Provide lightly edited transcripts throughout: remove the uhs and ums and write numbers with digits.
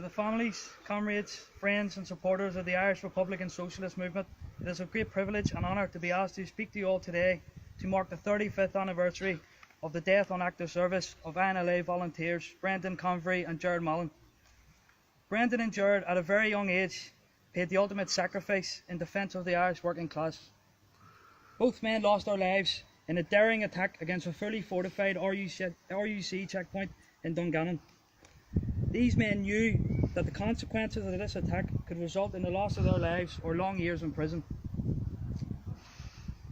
To the families, comrades, friends and supporters of the Irish Republican Socialist Movement, it is a great privilege and honour to be asked to speak to you all today to mark the 35th anniversary of the death on active service of INLA volunteers Brendan, Convery and Gerard Mallon. Brendan and Gerard, at a very young age, paid the ultimate sacrifice in defence of the Irish working class. Both men lost their lives in a daring attack against a fully fortified RUC checkpoint in Dungannon. These men knew that the consequences of this attack could result in the loss of their lives or long years in prison.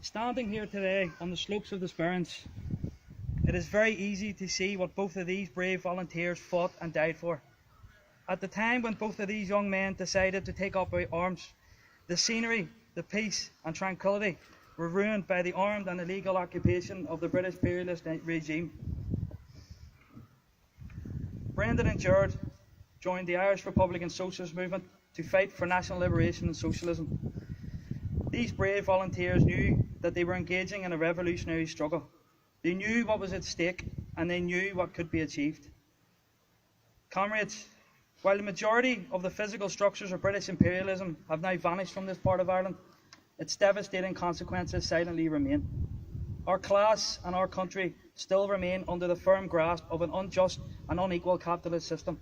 Standing here today on the slopes of the Sperrins, it is very easy to see what both of these brave volunteers fought and died for. At the time when both of these young men decided to take up arms, the scenery, the peace and tranquility were ruined by the armed and illegal occupation of the British imperialist regime. Brendan and Gerard joined the Irish Republican Socialist Movement to fight for national liberation and socialism. These brave volunteers knew that they were engaging in a revolutionary struggle. They knew what was at stake and they knew what could be achieved. Comrades, while the majority of the physical structures of British imperialism have now vanished from this part of Ireland, its devastating consequences silently remain. Our class and our country still remain under the firm grasp of an unjust and unequal capitalist system.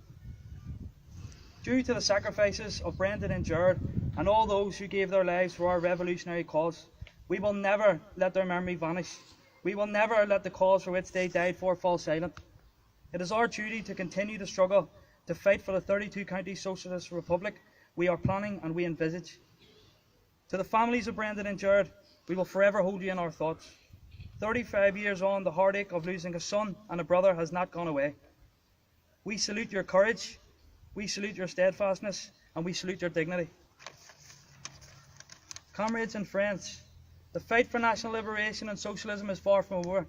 Due to the sacrifices of Brendan and Gerard and all those who gave their lives for our revolutionary cause, we will never let their memory vanish. We will never let the cause for which they died for fall silent. It is our duty to continue the struggle to fight for the 32-county socialist republic we are planning and we envisage. To the families of Brendan and Gerard, we will forever hold you in our thoughts. 35 years on, the heartache of losing a son and a brother has not gone away. We salute your courage, we salute your steadfastness, and we salute your dignity. Comrades and friends, the fight for national liberation and socialism is far from over.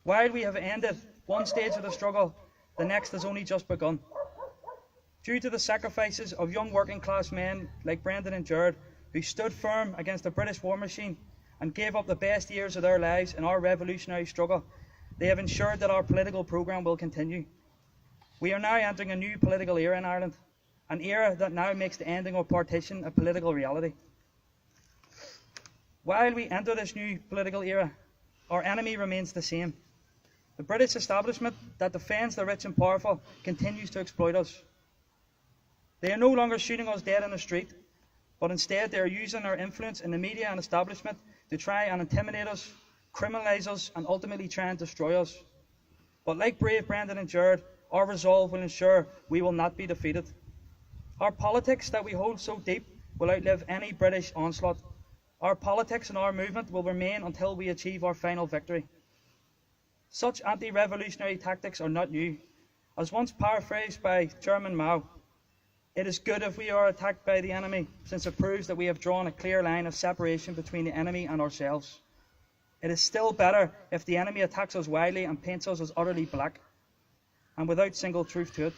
While we have ended one stage of the struggle, the next has only just begun. Due to the sacrifices of young working class men like Brendan and Gerard, who stood firm against the British war machine and gave up the best years of their lives in our revolutionary struggle, they have ensured that our political programme will continue. We are now entering a new political era in Ireland, an era that now makes the ending of partition a political reality. While we enter this new political era, our enemy remains the same. The British establishment that defends the rich and powerful continues to exploit us. They are no longer shooting us dead in the street, but instead they are using their influence in the media and establishment to try and intimidate us, criminalise us and ultimately try and destroy us. But like brave Brendan and Gerard, our resolve will ensure we will not be defeated. Our politics that we hold so deep will outlive any British onslaught. Our politics and our movement will remain until we achieve our final victory. Such anti-revolutionary tactics are not new. As once paraphrased by Chairman Mao, it is good if we are attacked by the enemy, since it proves that we have drawn a clear line of separation between the enemy and ourselves. It is still better if the enemy attacks us widely and paints us as utterly black, and without single truth to it.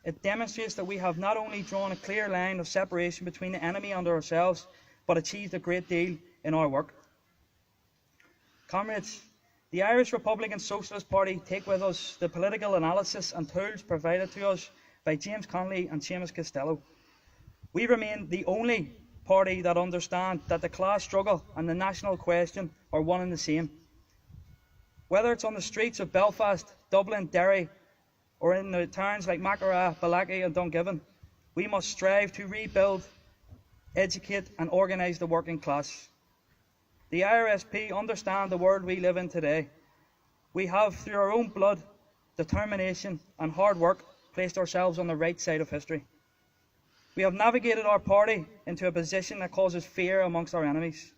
It demonstrates that we have not only drawn a clear line of separation between the enemy and ourselves, but achieved a great deal in our work. Comrades, the Irish Republican Socialist Party take with us the political analysis and tools provided to us by James Connolly and Seamus Costello. We remain the only party that understands that the class struggle and the national question are one and the same. Whether it's on the streets of Belfast, Dublin, Derry, or in the towns like Mackerath, Ballachy and Dungiven, we must strive to rebuild, educate and organise the working class. The IRSP understand the world we live in today. We have, through our own blood, determination and hard work, placed ourselves on the right side of history. We have navigated our party into a position that causes fear amongst our enemies.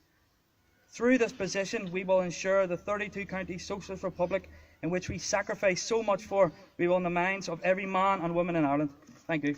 Through this position, we will ensure the 32-county socialist republic in which we sacrifice so much for, we will in the minds of every man and woman in Ireland. Thank you.